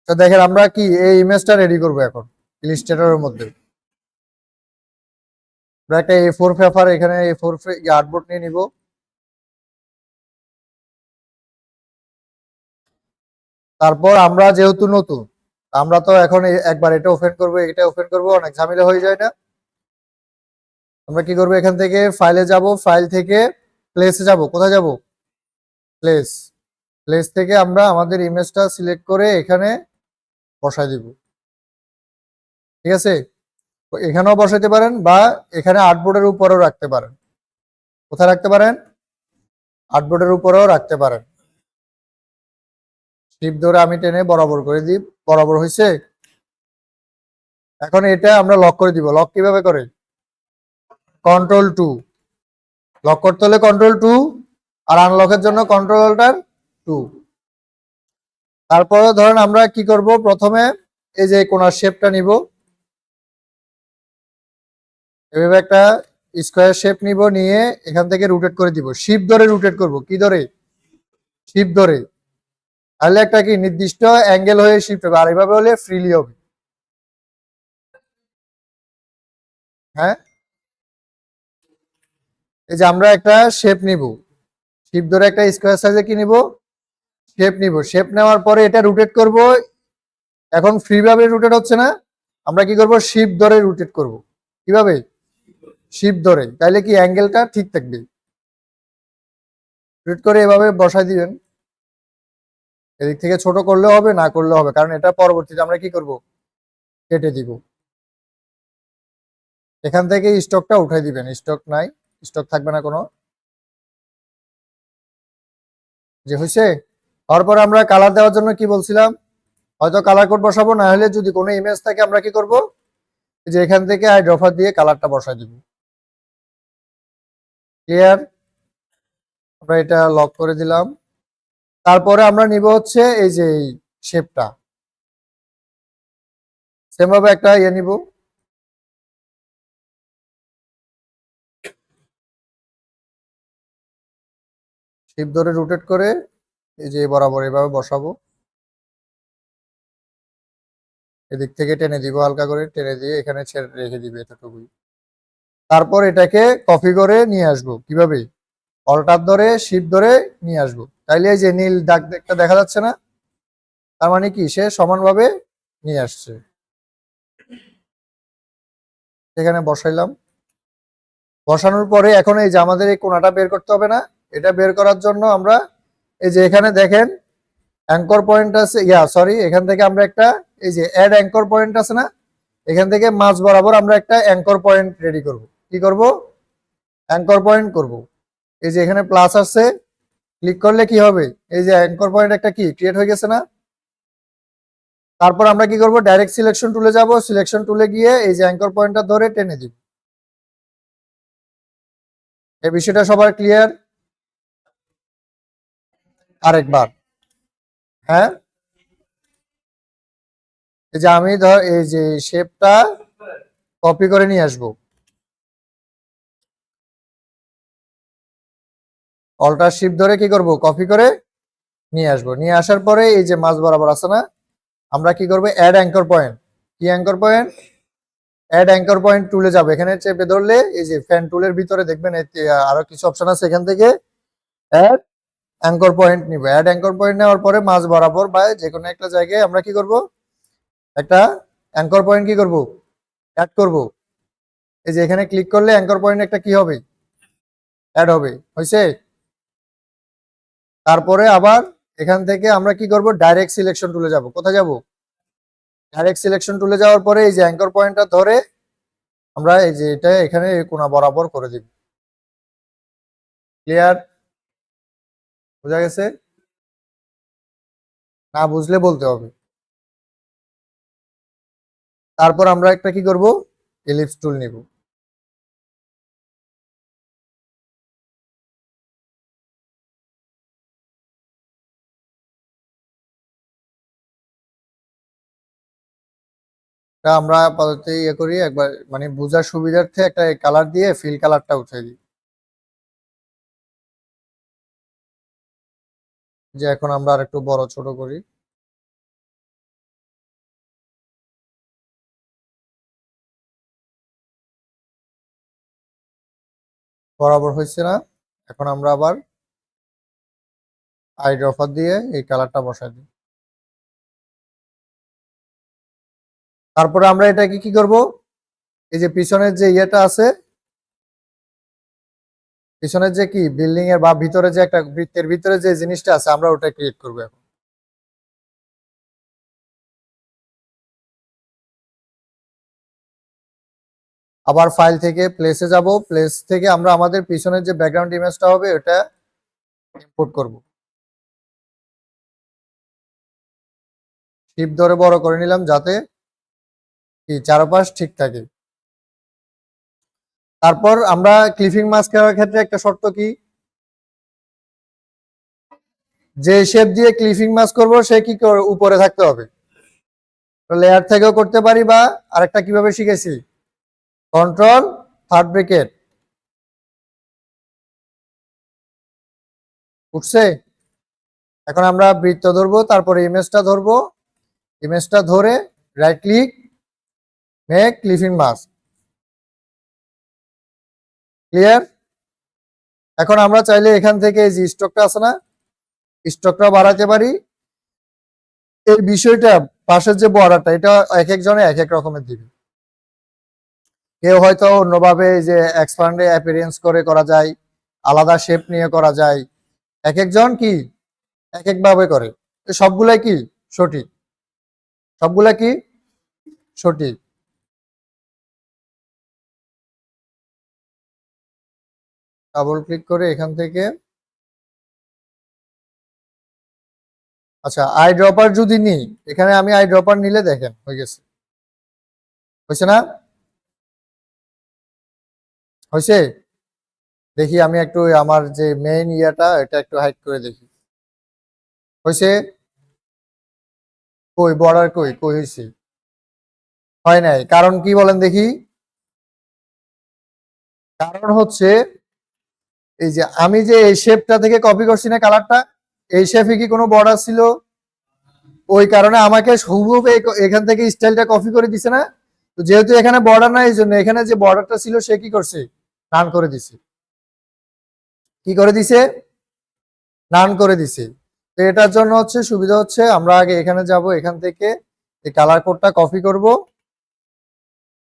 তো দেখেন আমরা কি এই ইমেজটা রেডি করব এখন ইলাস্ট্রেটরের মধ্যে। আমরা একটা A4 পেপার এখানে A4 আর্টবোর্ড নিয়ে নিব। তারপর আমরা যেহেতু নতুন, আমরা তো এখন একবার এটা ওপেন করব, এটা ওপেন করব, অনেক ঝামেলা হয়ে যায় না? আমরা কি করব, এখান থেকে ফাইলে যাব, ফাইল থেকে প্লেসে যাব। কোথায় যাব? প্লেস। প্লেস থেকে আমরা আমাদের ইমেজটা সিলেক্ট করে এখানে বসাই দিব। ঠিক আছে? এখানেও বসাইতে পারেন বা এখানে আর্টবোর্ডের উপরেও রাখতে পারেন। কোথায় রাখতে পারেন? আর্টবোর্ডের উপরেও রাখতে পারেন। টিপ ধরে আমি টেনে বরাবর করে দিই। বরাবর হয়েছে? এখন এটা আমরা লক করে দিব। লক কিভাবে করে? Ctrl+2। লক করতে হলে Ctrl+2 আর আনলকের জন্য Ctrl+2। তারপরে ধরেন আমরা কি করব, প্রথমে এই যে কোণার শেপটা নিব, এভাবে একটা স্কোয়ার শেপ নিব, নিয়ে এখান থেকে রোটেট করে দিব। শিফট ধরে রোটেট করব। কি ধরে? শিফট ধরে। তাহলে একটা কি নির্দিষ্ট অ্যাঙ্গেল হয়ে শিফট হবে, আর এইভাবে হলে ফ্রিলি হবে। হ্যাঁ, এই যে আমরা একটা শেপ নিব, শিফট ধরে একটা স্কোয়ার সাইজে কি নিব, শেপ নিব। শেপ নেওয়ার পরে এটা রোটেট করব। এখন ফ্রি ভাবে রোটেট হচ্ছে না, আমরা কি করব, শিফট ধরে রোটেট করব। কিভাবে? শিফট ধরে। তাইলে কি অ্যাঙ্গেলটা ঠিক থাকবে। রোটেট করে এভাবে বসাই দিবেন। এদিক থেকে ছোট করলেও হবে, না করলেও হবে, কারণ এটা পরবর্তীতে আমরা কি করব, কেটে দিব। এখান থেকে স্টকটা উঠাই দিবেন। স্টক নাই, স্টক থাকবে না কোনো। যে হয়েছে? তারপর আমরা কালার দেওয়ার জন্য কি বলছিলাম, হয়তো কালার কোড বসাবো, না হলে যদি কোনো ইমেজ থাকে আমরা কি করব, যে এখান থেকে আইড্রপার দিয়ে কালারটা বসাই দিব। ক্লিয়ার? আমরা এটা লক করে দিলাম। তারপরে আমরা নিব হচ্ছে এই যে শেপটা, সেম ভাবে একটা ইয়ে নিব। শিপ ধরে রোটেট করে এই যে বরাবর এভাবে বসাবো। এদিক থেকে টেনে দিব, হালকা করে টেনে দিয়ে এখানে ছেড়ে রেখে দিবে এতটুকুই। তারপর এটাকে কপি করে নিয়ে আসবো। কিভাবে? অল্টার ধরে শিপ ধরে নিয়ে আসবো। তাইলে এই যে নীল দাগ একটা দেখা যাচ্ছে না, তার মানে কি সে সমানভাবে নিয়ে আসছে। এখানে বসাইলাম। বসানোর পরে এখন এই যে আমাদের এই কোণাটা বের করতে হবে না? এটা বের করার জন্য আমরা এই যে এখানে দেখেন অ্যাঙ্কর পয়েন্ট আছে, সরি, এখান থেকে আমরা একটা এই যে অ্যাড অ্যাঙ্কর পয়েন্ট আছে না, এখান থেকে মাঝ বরাবর আমরা একটা অ্যাঙ্কর পয়েন্ট রেডি করব। কি করব? অ্যাঙ্কর পয়েন্ট করব। এই যে এখানে প্লাস আছে, ক্লিক করলে কি হবে, এই যে অ্যাঙ্কর পয়েন্ট একটা কি ক্রিয়েট হয়ে গেছে না? তারপর আমরা কি করব, ডাইরেক্ট সিলেকশন টুলে যাব। সিলেকশন টুলে গিয়ে এই যে অ্যাঙ্কর পয়েন্টটা ধরে টেনে দিব। এই বিষয়টা সবার ক্লিয়ার? আরেকবার। হ্যাঁ, এই যে আমি ধর এই যে শেপটা কপি করে নিয়ে আসবো। অল্টার শিফট ধরে কি করব, কপি করে নিয়ে আসবো। নিয়ে আসার পরে এই যে মাঝ বরাবর আছে না, আমরা কি করব, অ্যাড অ্যাঙ্কর পয়েন্ট। কি anchor point? Add anchor point টুলে যাবো। এখানে চেপে ধরলে এই যে ফ্যান টুলের ভিতরে দেখবেন আরো কিছু অপশন আছে, এখান থেকে অ্যাড অ্যাঙ্কর পয়েন্ট নিব। অ্যাড অ্যাঙ্কর পয়েন্ট নেওয়ার পরে মাঝ বরাবর বা যে কোনো একটা জায়গায় আমরা কি করব, একটা অ্যাঙ্কর পয়েন্ট কি করব, অ্যাড করব। এই যে এখানে ক্লিক করলে অ্যাঙ্কর পয়েন্ট একটা কি হবে, অ্যাড হবে। হয়েছে? তারপরে আবার এখান থেকে আমরা কি করব, ডাইরেক্ট সিলেকশন টুলে যাব। কোথায় যাব? ডাইরেক্ট সিলেকশন টুলে যাওয়ার পরে এই যে অ্যাঙ্কর পয়েন্টটা ধরে আমরা এই যে এটা এখানে কোণা বরাবর করে দিব। ক্লিয়ার? বোঝা গেছে? না বুঝলে বলতে হবে। তারপর আমরা একটা কি করব, এলিপস টুল নিব। তা আমরা আপাতত ইয়ে করি একবার, মানে বোঝার সুবিধার্থে একটা কালার দিয়ে ফিল কালারটা উঠিয়ে দিই। যে এখন আমরা আর একটু বড় ছোট করি। বরাবর হয়েছে না। এখন আমরা আবার আই ড্রপার দিয়ে এই কালারটা বসাই দিই। তারপরে আমরা এটাকে কি করব, এই যে পিছনের যে ইয়েটা আছে, পিছনের যে কি বিল্ডিং এর বা ভিতরে যে একটা বৃত্তের ভিতরে যে জিনিসটা আছে আমরা ওটা ক্রিয়েট করবো এখন। আবার ফাইল থেকে প্লেসে যাব, প্লেস থেকে আমরা আমাদের পিছনের যে ব্যাকগ্রাউন্ড ইমেজটা হবে ওটা ইম্পোর্ট করব। শিফট ধরে বড় করে নিলাম যাতে কি চারপাশ ঠিক থাকে। তারপর আমরা ক্লিপিং মাস্ক করার ক্ষেত্রে একটা শর্ত কি, যে শেপ দিয়ে ক্লিপিং মাস্ক করব সে কি উপরে থাকতে হবে। লেয়ার থেকেও করতে পারি, বা আরেকটা কিভাবে শিখেছি, কন্ট্রোল থার্ড ব্রেকেট উঠছে। এখন আমরা বৃত্ত ধরবো, তারপরে ইমেজটা ধরবো, ইমেজটা ধরে right click, make clipping mask, clear. এখন আমরা চাইলে এখান থেকে এই যে স্টকটা আছে না, স্টকটা বাড়াতে পারি। এই বিষয়টা পাশের যে বর্ডারটা এটা এক একজনে এক এক রকমের দিবে। কেউ হয়তো অন্যভাবে যে এক্সপান্ডে অ্যাপিয়ারেন্স করে করা যায়, আলাদা শেপ নিয়ে করা যায়, এক একজন কি এক এক ভাবে করে। সবগুলাই কি সঠিক, সবগুলা কি সঠিক। ডাবল ক্লিক করে এখান থেকে, আচ্ছা আই ড্রপার যদি নিই, এখানে আমি আই ড্রপার নিলে দেখেন হয়ে গেছে, হয়েছে না, হয়েছে। দেখি আমি একটু আমার যে মেইন ইয়াটা এটা একটু হাইড করে দেখি, হয়েছে। কই বর্ডার কই কই হয়েছে, হয় নাই। কারণ কি বলেন দেখি, কারণ হচ্ছে এই যে আমি যে এই শেপটা থেকে কপি করছি না কালারটা, এই শেপে কি কোনো বর্ডার ছিল, ওই কারণে আমাকে হুবহু এখান থেকে স্টাইলটা কপি করে দিছে না। তো যেহেতু এখানে বর্ডার নাই, এই জন্য এখানে যে বর্ডারটা ছিল সে কি করছে, রান করে দিছে। কি করে দিছে, রান করে দিছে। তো এটার জন্য হচ্ছে সুবিধা হচ্ছে আমরা আগে এখানে যাব, এখান থেকে এই কালার কোডটা কপি করব,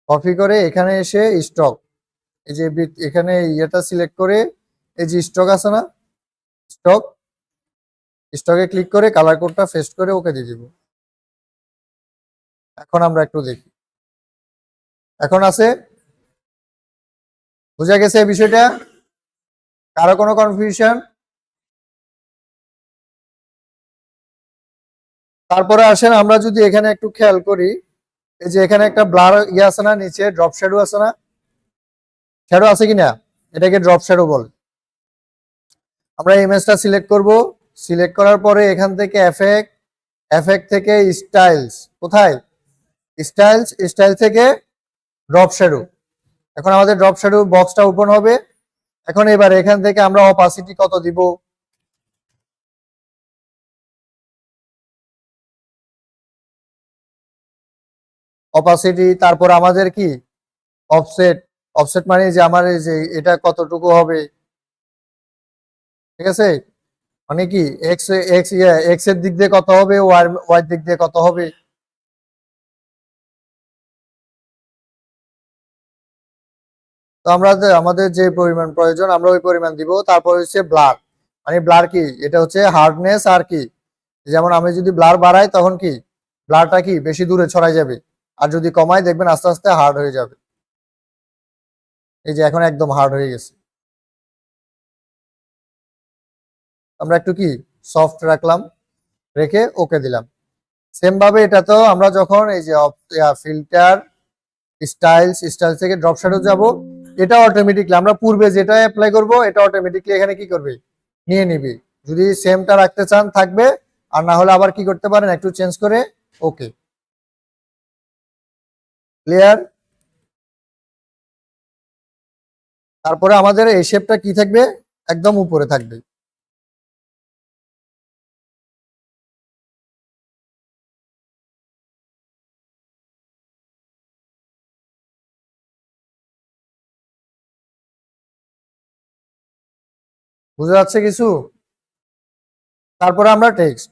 কপি করে এখানে এসে স্টক, এই যে এখানে ইয়েটা সিলেক্ট করে এই যে স্টক আছে না, স্টক, স্টকে ক্লিক করে কালার কোডটা পেস্ট করে ওকে দিয়ে দিব। এখন আমরা একটু দেখি, এখন আছে, বুঝা গেছে এই বিষয়টা, কারো কোনো কনফিউশন। তারপরে আসেন আমরা যদি এখানে একটু খেয়াল করি, এই যে এখানে একটা ব্লার ইয়ে আছে না, নিচে ড্রপ শ্যাডো আছে না, শ্যাডো আছে কিনা, এটাকে ড্রপ শ্যাডো বলে। আমরা ইমেজটা সিলেক্ট করব, সিলেক্ট করার পরে এখান থেকে এফেক্ট, এফেক্ট থেকে স্টাইলস, কোথায় স্টাইলস, স্টাইল থেকে ড্রপ শ্যাডো। এখন আমাদের ড্রপ শ্যাডো বক্সটা ওপেন হবে। এখন এবার এখান থেকে আমরা অপাসিটি কত দিব, অপাসিটি, তারপর আমাদের কি অফসেট, অফসেট মানে যে আমার এই যে এটা কতটুকু হবে, ঠিক আছে, মানে কি এক্স এক্স এক্স এর দিক দিয়ে কত হবে, ওয়াই ওয়াই দিক দিয়ে কত হবে। তো আমরা আমাদের যে পরিমাণ প্রয়োজন আমরা ওই পরিমাণ দিব। তারপর হচ্ছে ব্লার, মানে ব্লার কি, এটা হচ্ছে হার্ডনেস আর কি, যেমন আমি যদি ব্লার বাড়াই তখন কি ব্লারটা কি বেশি দূরে ছড়াই যাবে, আর যদি কমাই দেখবেন আস্তে আস্তে হার্ড হয়ে যাবে। এই যে এখন একদম হার্ড হয়ে গেছে, আমরা একটু কি সফট রাখলাম, রেখে ওকে দিলাম। সেম ভাবে এটা তো আমরা যখন এই যে ফিল্টার স্টাইলস, স্টাইল থেকে ড্রপ শ্যাডো যাব, এটা অটোমেটিকলি আমরা পূর্বে যেটা অ্যাপ্লাই করব এটা অটোমেটিকলি এখানে কি করবে, নিয়ে নিবে। যদি সেমটা রাখতে চান থাকবে, আর না হলে আবার কি করতে পারেন একটু চেঞ্জ করে, ওকে, ক্লিয়ার। তারপরে আমাদের এই শেপটা কি থাকবে, একদম উপরে থাকবে। বুঝা যাচ্ছে কিছু? তারপরে আমরা টেক্সট,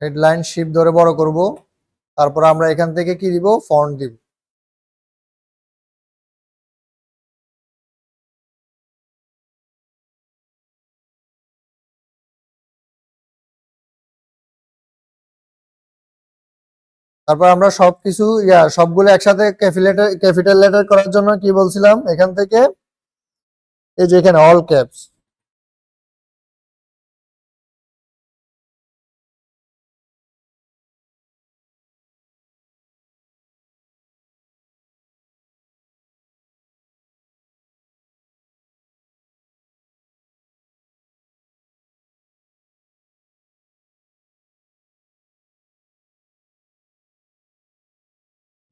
হেডলাইন শিফট ধরে বড় করব। তারপর আমরা এখান থেকে কি দিব, ফন্ট দিব। তারপর আমরা সবকিছু সবগুলো একসাথে ক্যাপিটাল লেটার করার জন্য কি বলছিলাম, এখান থেকে এই যে এখানে all caps.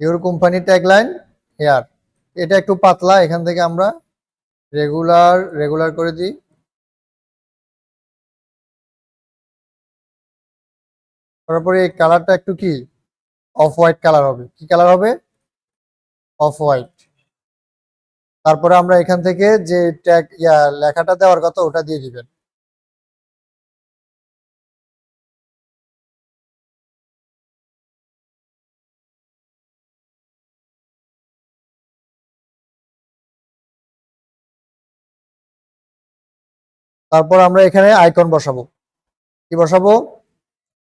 Your company tagline here, এটা একটু পাতলা, এখান থেকে আমরা রেগুলার করে দিই। তারপরে এই কালারটা একটু কি অফ হোয়াইট কালার হবে। কি কালার হবে? Off white. তারপরে আমরা এখান থেকে যে ট্যাগ লেখাটা দেওয়ার কথা ওটা দিয়ে দিবেন। তারপর আমরা এখানে আইকন বসাবো। কি বসাবো?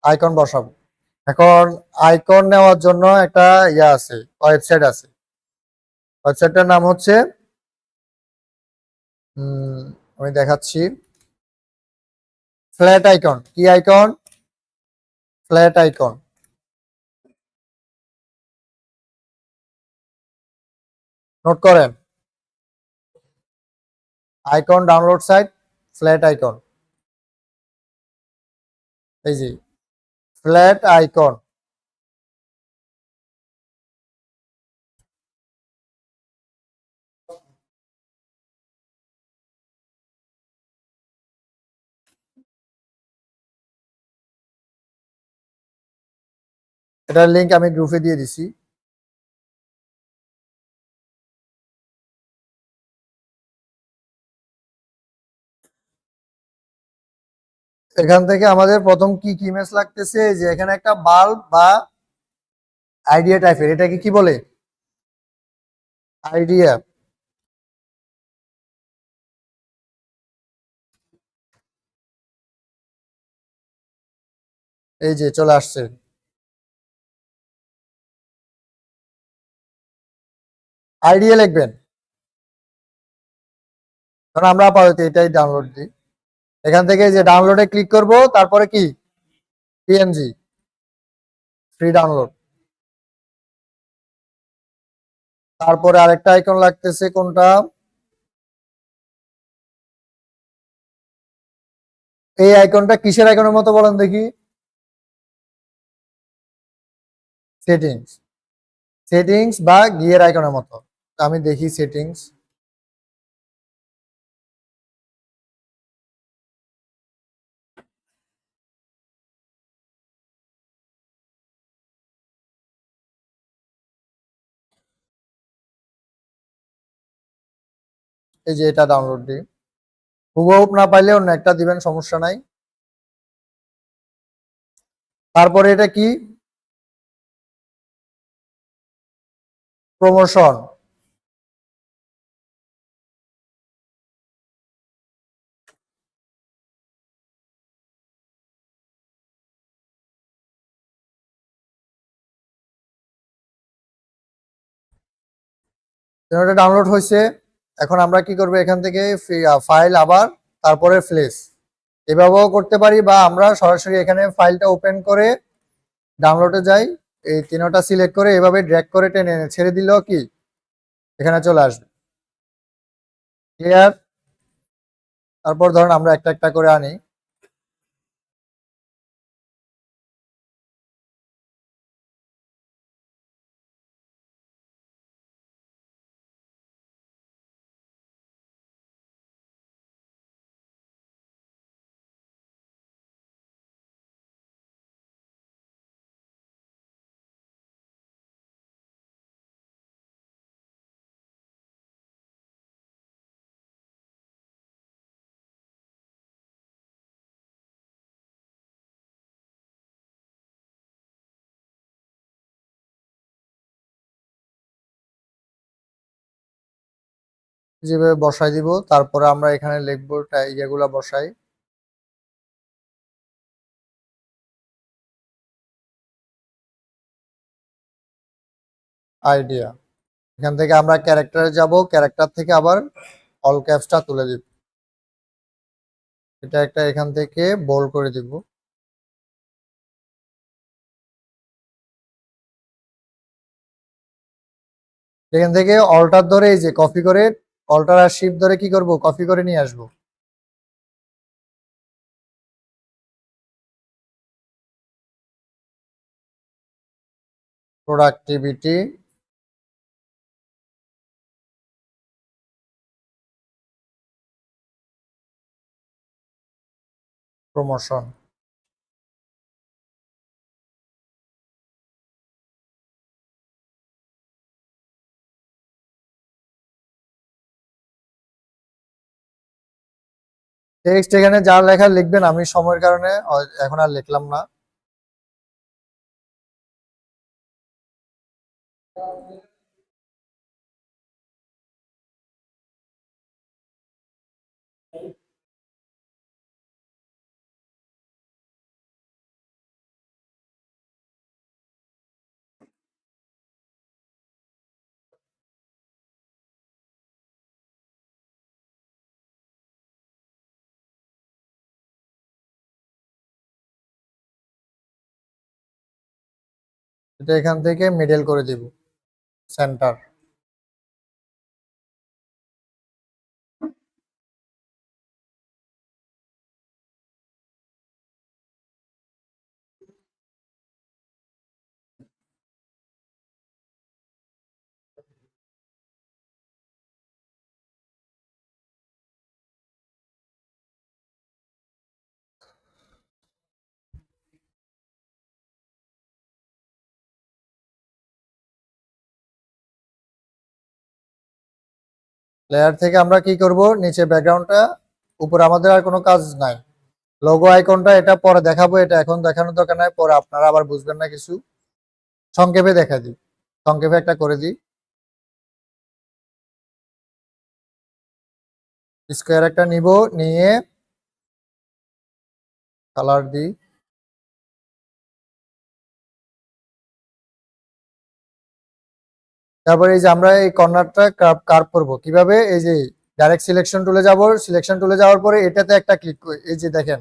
আইকন বসাবো। এখন আইকন নেওয়ার জন্য একটা আছে, ওয়েবসাইট আছে। ওয়েবসাইটটার নাম হচ্ছে আমি দেখাচ্ছি, ফ্ল্যাট আইকন। কি আইকন? Flat icon. নোট করেন, icon download site, flat icon. এই যে ফ্ল্যাট আইকন। এটার লিংক আমি গ্রুপে দিয়ে দিছি। এখান থেকে আমাদের প্রথম কি কি ইমেজ লাগতেছে, যে এখানে একটা বাল্ব বা আইডিয়া টাইপের, এটাকে কি বলে? আইডিয়া। এই যে চলে আসছে। আইডিয়া লিখবেন, কারণ আমরা আপাতত এটাই ডাউনলোড দিই। এখান থেকে যে ডাউনলোডে ক্লিক করব, তারপরে কি পিএনজি ফ্রি ডাউনলোড। তারপরে আরেকটা আইকন লাগতেছে, কোনটা? এই আইকনটা কিসের আইকনের মতো বলেন দেখি? সেটিংস। সেটিংস বা গিয়ার আইকনের মতো। আমি দেখি সেটিংস। এই যে এটা ডাউনলোড দিই। হুবহু না পাইলে অন্য একটা দিবেন, সমস্যা নাই। তারপরে এটা কি? প্রমোশন। এটা ডাউনলোড হয়েছে। এখন আমরা কি করব, এখান থেকে ফাইল, আবার তারপরে ফ্লেশ, এভাবেও করতে পারি, বা আমরা সরাসরি এখানে ফাইলটা ওপেন করে ডাউনলোডে যাই, এই তিনটা সিলেক্ট করে এভাবে ড্র্যাগ করে টেনে এনে ছেড়ে দিলেও কি এখানে চলে আসবে। ক্লিয়ার? তারপর ধরুন আমরা একটা একটা করে আনি। যেভাবে বসাই দিব, তারপরে আমরা এখানে লিখবো ইয়েগুলা বসাই। আইডিয়া, এখান থেকে আমরা ক্যারেক্টারে যাব, ক্যারেক্টার থেকে আবার অল ক্যাপসটা তুলে দিব। এটা একটা এখান থেকে বোল্ড করে দিব। এখান থেকে অল্টার ধরে এই যে কপি করে, অল্টার আর শিফট ধরে কি করব, কপি করে নিয়ে আসবো। Productivity, promotion. টেক্সট এখানে যা লেখা লিখবেন, আমি সময়ের কারণে এখন আর লিখলাম না। এটা এখান থেকে মিডল করে দিব, সেন্টার। লেয়ার থেকে আমরা কি করব, নিচে ব্যাকগ্রাউন্ডটা, উপরে আমাদের আর কোনো কাজ নাই। লোগো আইকনটা এটা পরে দেখাবো, এটা এখন দেখানোর দরকার নাই, পরে আপনারা আবার বুঝবেন না কিছু। সংক্ষেপে দেখা দিই, সংক্ষেপে একটা করে দিই। স্কোয়ার একটা নিব, নিয়ে কালার দিই। তারপরে এই যে আমরা এই কর্নারটা কার্ভ করব কিভাবে, এই যে ডাইরেক্ট সিলেকশন টুলে যাব, সিলেকশন টুলে যাওয়ার পরে এটাতে একটা ক্লিক করি। এই যে দেখেন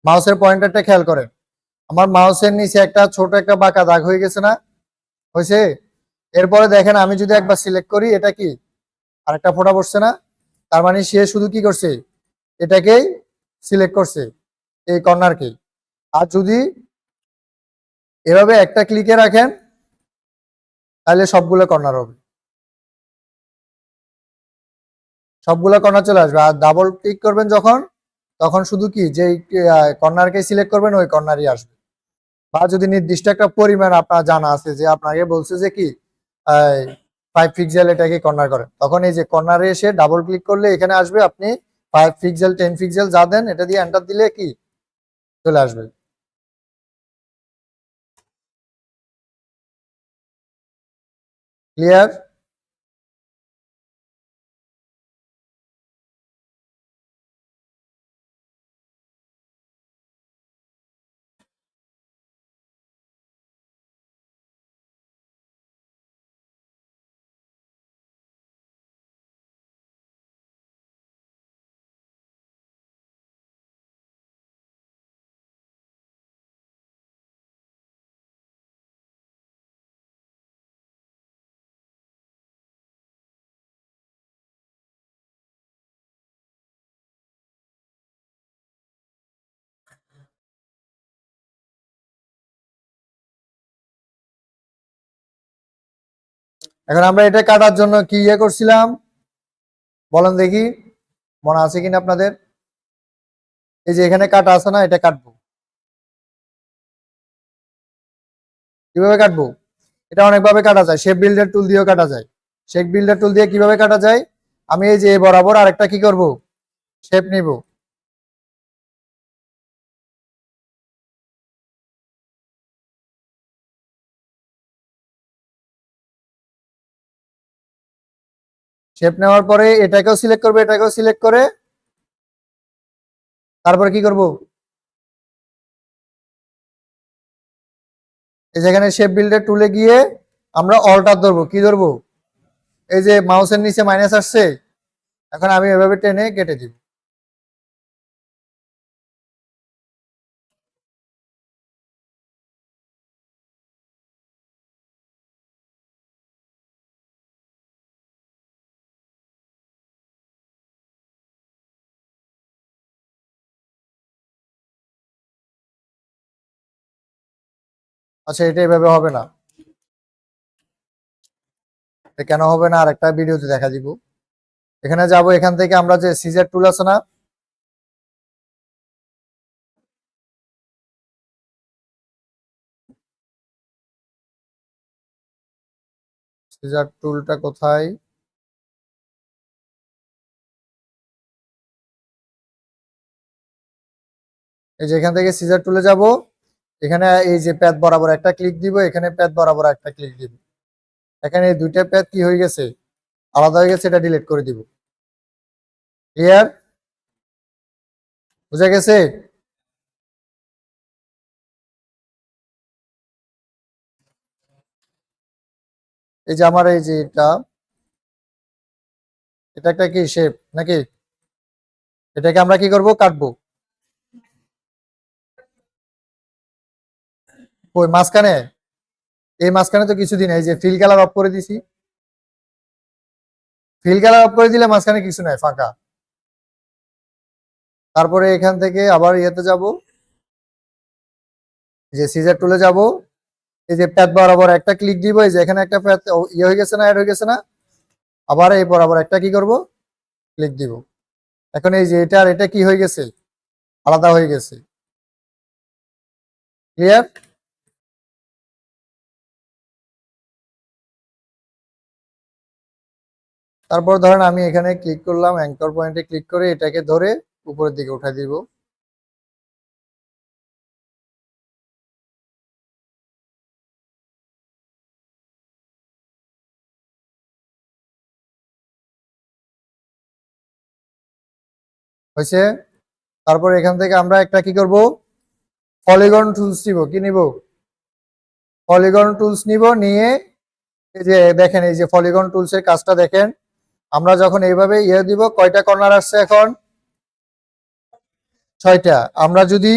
মাউসের পয়েন্টারটা খেয়াল করেন, আমার মাউসের নিচে একটা ছোট একটা বাঁকা দাগ হয়ে গেছে না, হয়েছে? এরপরে দেখেন আমি যদি একবার সিলেক্ট করি, এটা কি আরেকটা ফোঁটা পড়ছে না? তার মানে সে শুধু কি করছে, এটাকেই সিলেক্ট করছে, এই কর্নারকে। আর যদি এভাবে একটা ক্লিকে রাখেন, তাহলে সবগুলো কর্নার হবে, সবগুলো কর্নার চলে আসবে। আর ডাবল ক্লিক করবেন যখন, তখন শুধু কি যে কর্নারকে সিলেক্ট করবেন, ওই কর্নারই আসবে। বা যদি নির্দিষ্ট একটা পরিমাণ আপনার জানা আছে, যে আপনাকে বলছে যে কি 5 পিক্সেল এটাকে কর্নার করেন, তখন এই যে কর্নারে এসে ডাবল ক্লিক করলে এখানে আসবে, আপনি 5 পিক্সেল 10 পিক্সেল যা দেন, এটা দিয়ে এন্টার দিলে কি চলে আসবে। ক্লিয়ার? এখন আমরা এটা কাটার জন্য কি ইয়ে করছিলাম বলেন দেখি, মনে আছে কিনা আপনাদের? এই যে এখানে কাটা আছে না, এটা কাটবো। কিভাবে কাটবো? এটা অনেকভাবে কাটা যায়, শেপ বিল্ডার টুল দিয়েও কাটা যায়। শেপ বিল্ডার টুল দিয়ে কিভাবে কাটা যায়, আমি এই যে বরাবর আরেকটা কি করব, শেপ নিব। শেপ নেওয়ার পরে এটাকেও সিলেক্ট করবে, এটাকেও সিলেক্ট করে তারপরে কি করব, এই যেখানে শেপ বিল্ডার টুলে গিয়ে আমরা অল্টার ধরবো, কি ধরবো, এই যে মাউসের নিচে মাইনাস আসছে, এখন আমি এভাবে টেনে কেটে দিব। আচ্ছা, এটা এভাবে হবে না, কেন হবে না আর একটা ভিডিওতে দেখা দিব। এখানে যাব, এখান থেকে আমরা যে সিজার টুল আছে না, সিজার টুলটা কোথায়, এই যে এখান থেকে সিজার টুলে যাব, এখানে এই যে প্যাথ বরাবর একটা ক্লিক দিব, এখানে প্যাথ বরাবর একটা ক্লিক দিব, এখানে এই দুইটা প্যাথ কি হয়ে গেছে, আলাদা হয়ে গেছে, এটা ডিলিট করে দিব। ক্লিয়ার, বুঝা গেছে? এই যে আমার এই যে এটা একটা কি শেপ নাকি, এটাকে আমরা কি করব, কাটবো। ওই মাঝখানে, এই মাঝখানে তো কিছুদিন এই যে ফিল কালার অফ করে দিছি, ফিল কালার অফ করে দিলে মাঝখানে কিছু নাই, ফাঁকা। তারপরে এখান থেকে আবার ইয়েতে যাব, যে সিজার টুলে যাব, এই যে প্যাথ বরাবর একটা ক্লিক দিব, এই যে এখানে একটা প্যাথ ইয়ে হয়ে গেছে না, অ্যাড হয়ে গেছে না, আবার এই বরাবর একটা কি করব, ক্লিক দিব। এখন এই যে এটা আর এটা কি হয়ে গেছে, আলাদা হয়ে গেছে। ক্লিয়ার, তারপর ধরেন আমি এখানে ক্লিক করলাম, অ্যাঙ্কর পয়েন্টে ক্লিক করে এটাকে ধরে উপরের দিকে উঠাই দিব। হয়েছে, তারপর এখান থেকে আমরা একটা কি করব, পলিগন টুলস নিব, কি নিব, পলিগন টুলস নিব, নিয়ে এই যে দেখেন, এই যে পলিগন টুলস এর কাজটা দেখেন, আমরা যখন এইভাবে ইয়ে দিব, কয়টা কর্নার আসছে এখন, 6টা। আমরা যদি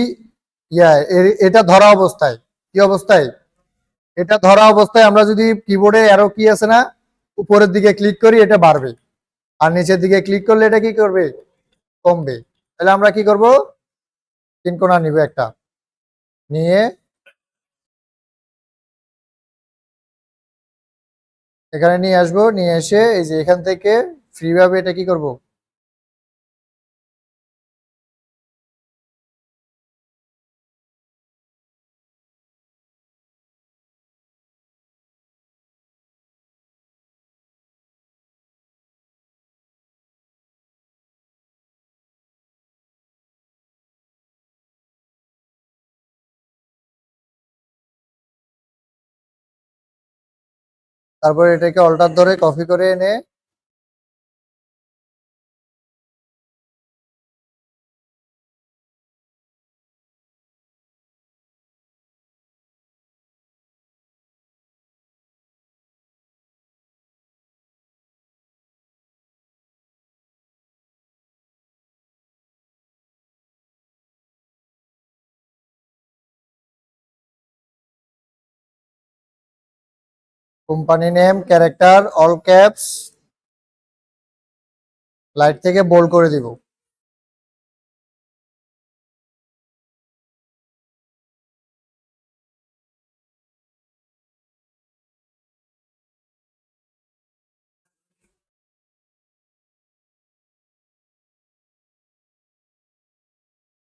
এটা ধরা অবস্থায়, কি অবস্থায়, এটা ধরা অবস্থায় আমরা যদি কিবোর্ডে অ্যারো কি আছে না, উপরের দিকে ক্লিক করি, এটা বাড়বে, আর নিচের দিকে ক্লিক করলে এটা কি করবে, কমবে। তাহলে আমরা কি করব, 3 কোণা নিব একটা, নিয়ে এখানে নিয়ে আসবো, নিয়ে এসে এই যে এখান থেকে ফ্রি ভাবে এটা কি করব, তারপরে এটাকে অল্টার ধরে কপি করে এনে company name, character, all caps, light থেকে বোল্ড করে দিব।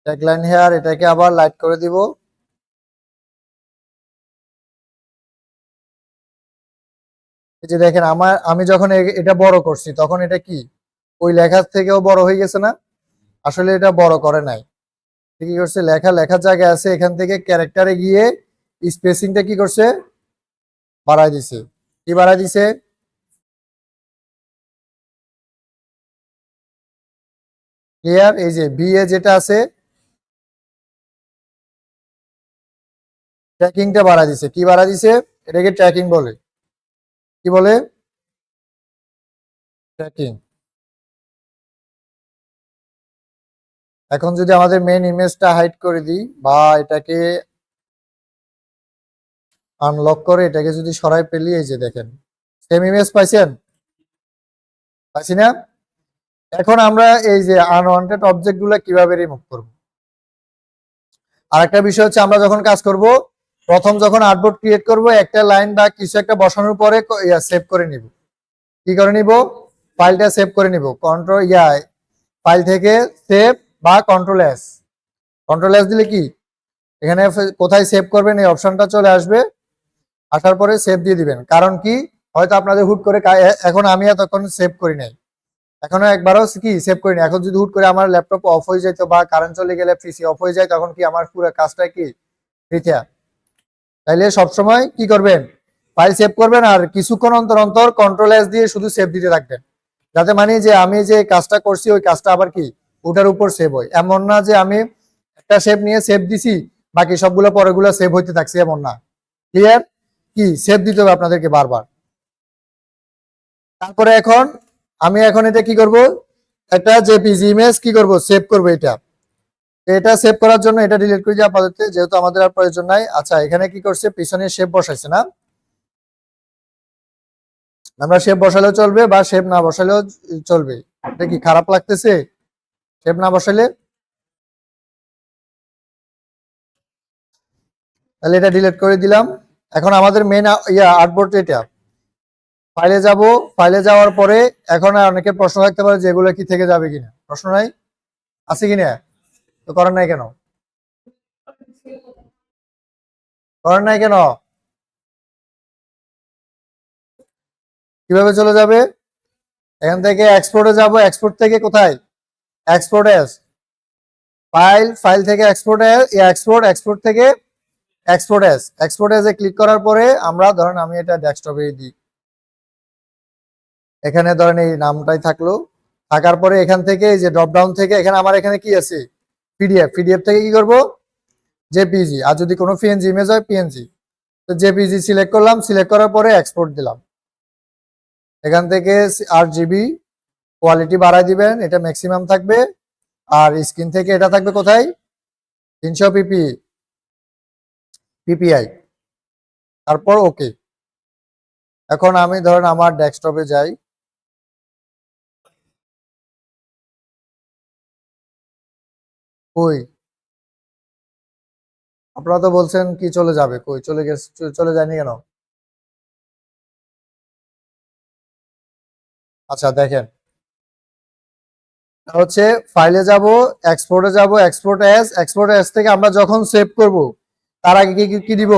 ট্যাগলাইন হেয়ার, এটাকে আবার লাইট করে দিব। এই যে দেখেন, আমি যখন এটা বড় করছি, তখন এটা কি ওই লেখার থেকেও বড় হয়ে গেছে না, আসলে এটা বড় করে নাই, কি করছে, লেখার জায়গায় আছে, এখান থেকে ক্যারেক্টারে গিয়ে স্পেসিংটা কি করছে, বাড়াই দিছে। কি বাড়াই দিছে, ক্লিয়ার? এই যে বি এ যেটা আছে ট্র্যাকিংটা বাড়া দিছে। কি বাড়া দিছে? এটাকে ট্র্যাকিং বলে। কি বলে? ট্র্যাকিং। এখন যদি আমাদের মেইন ইমেজটা হাইড করে দিই বা এটাকে আনলক করে এটাকে যদি সরাই ফেলি, এই যে দেখেন সেম ইমেজ পাইছেন? পাইছি না? এখন আমরা এই যে আনওয়ান্টেড অবজেক্ট গুলো কিভাবে রিমুভ করব? আরেকটা বিষয় হচ্ছে আমরা যখন কাজ করব প্রথম যখন আর্টবোর্ড ক্রিয়েট করব একটা লাইন বা কিছু একটা বসানোর পরে সেভ করে নিব। কি করে নিব? ফাইলটা সেভ করে নিব। কন্ট্রোল ফাইল থেকে সেভ বা কন্ট্রোল এস। কন্ট্রোল এস দিলে কি এখানে কোথায় সেভ করবেন এই অপশনটা চলে আসবে। আসার পরে সেভ দিয়ে দিবেন। কারণ কি হয়তো আপনাদের হুট করে এখন আমি এতক্ষণ সেভ করি নাই, এখনো একবারও কি সেভ করি না। এখন যদি হুট করে আমার ল্যাপটপ অফ হয়ে যেত বা কারেন্ট চলে গেলে পিসি অফ হয়ে যায় তখন কি আমার পুরো কাজটা কি বৃথা। তাইলে সবসময় কি করবেন? ফাইল সেভ করবেন আর কিছুক্ষণ অন্তর অন্তর কন্ট্রোল এস দিয়ে শুধু সেভ দিতে থাকবেন, যাতে মানে যে আমি যে কাজটা করছি ওই কাজটা আবার কি ওটার উপর সেভ হয়। এমন না যে আমি একটা সেভ নিয়ে সেভ দিছি বাকি সবগুলো পরেগুলো সেভ হইতে থাকছে, এমন না। ক্লিয়ার? কি সেভ দিতে হবে আপনাদেরকে বারবার। তারপরে এখন আমি এখন এটা কি করব? একটা জেপিজি ইমেজ কি করব? সেভ করব। এটা সেভ করার জন্য এটা ডিলিট করে দিই আপাতত, যেহেতু আমাদের আর প্রয়োজন নাই। আচ্ছা এখানে কি করছে? পিছনে শেপ বসাইছে না? আমরা শেপ বসালেও চলবে বা শেপ না বসালেও চলবে। এটা কি খারাপ লাগতেছে শেপ না বসালে? তাহলে এটা ডিলিট করে দিলাম। এখন আমাদের মেইন আর্টবোর্ড এটা। ফাইলে যাব, ফাইলে যাওয়ার পরে এখন অনেকে প্রশ্ন থাকতে পারে যে এগুলো কি থেকে যাবে কিনা। প্রশ্ন নাই? আছে কিনা? তো করেন নাই কেন? করেন নাই কেন? কিভাবে চলে যাবে? এখান থেকে এক্সপোর্টে যাব, এক্সপোর্ট থেকে কোথায়? Export S. ফাইল থেকে এক্সপোর্ট থেকে এক্সপোর্ট এস এ ক্লিক করার পরে আমরা ধরেন আমি এটা ডেস্কটপে দিই, এখানে ধরেন এই নামটাই থাকলো। থাকার পরে এখান থেকে এই যে ড্রপ ডাউন থেকে এখানে আমার এখানে কি আছে? পিডিএফ থেকে কি করব? জেপিজি। আর যদি কোনো পিএনজি ইমেজ হয় পিএনজি। তো জেপিজি সিলেক্ট করলাম, সিলেক্ট করার পরে এক্সপোর্ট দিলাম। এখান থেকে 8 জিবি কোয়ালিটি বাড়াই দিবেন, এটা ম্যাক্সিমাম থাকবে। আর স্ক্রিন থেকে এটা থাকবে কোথায়? 300 পিপিআই। তারপর ওকে। এখন আমি ধরেন আমার ডেস্কটপে যাই। কই আপনারা তো বলছেন কি চলে যাবে, কই চলে গেছে? চলে যায়নি কেন? আচ্ছা দেখেন, হচ্ছে ফাইলে যাব, এক্সপোর্ট এস থেকে আমরা যখন সেভ করব তার আগে কি দিব?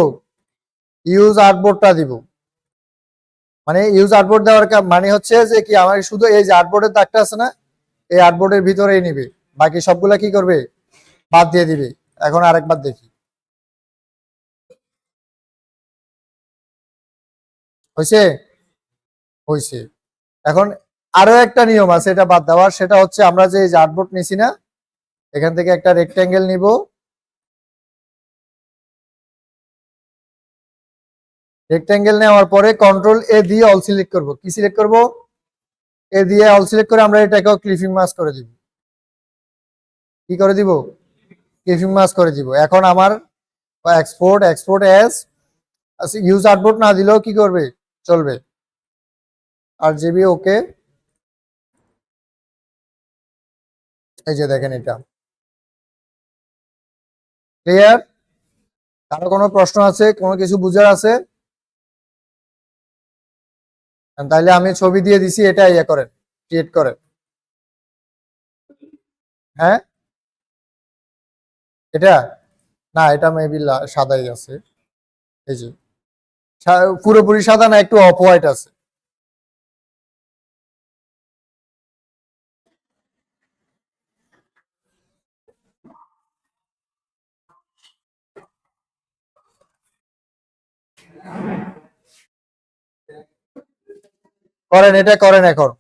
ইউজ আর্টবোর্ডটা দিব। মানে ইউজ আর্টবোর্ড দেওয়ার মানে হচ্ছে যে কি আমার শুধু এই যে আর্টবোর্ডের দাগটা আছে না, এই আর্টবোর্ডের ভিতরেই নিবে, বাকি সবগুলা কি করবে? বাদ দিয়ে দিবে। এখন আরেকবার দেখি হয়েছে? হয়েছে। এখন আরো একটা নিয়ম আছে এটা বাদ দেওয়ার, সেটা হচ্ছে আমরা যে আর্টবোর্ড নিছি না, এখান থেকে একটা রেক্টেঙ্গেল নিব। রেক্টেঙ্গেল নেওয়ার পরে কন্ট্রোল এ দিয়ে অল সিলেক্ট করব। কি সিলেক্ট করব? এ দিয়ে অল সিলেক্ট করে আমরা এটাকেও ক্লিপিং মাস্ক করে দিব। কি করে দিব? ক্লিপিং মাস্ক করে দিব। এখন আমার এক্সপোর্ট এস ইউজ আর্টবোর্ড না দিলেও কি করবে? চলবে। আর জিবি ওকে। এই যে দেখেন এটা ক্লিয়ার। কারো কোনো প্রশ্ন আছে, কোনো কিছু বুঝার আছে? তাইলে আমি ছবি দিয়ে দিছি, এটা ইয়ে করেন, ক্রিয়েট করেন। হ্যাঁ এটা না, এটা মেবি সাদাই আছে। এই যে পুরোপুরি সাদা না, একটু অফ হোয়াইট আছে। করেন, এটা করেন এখন।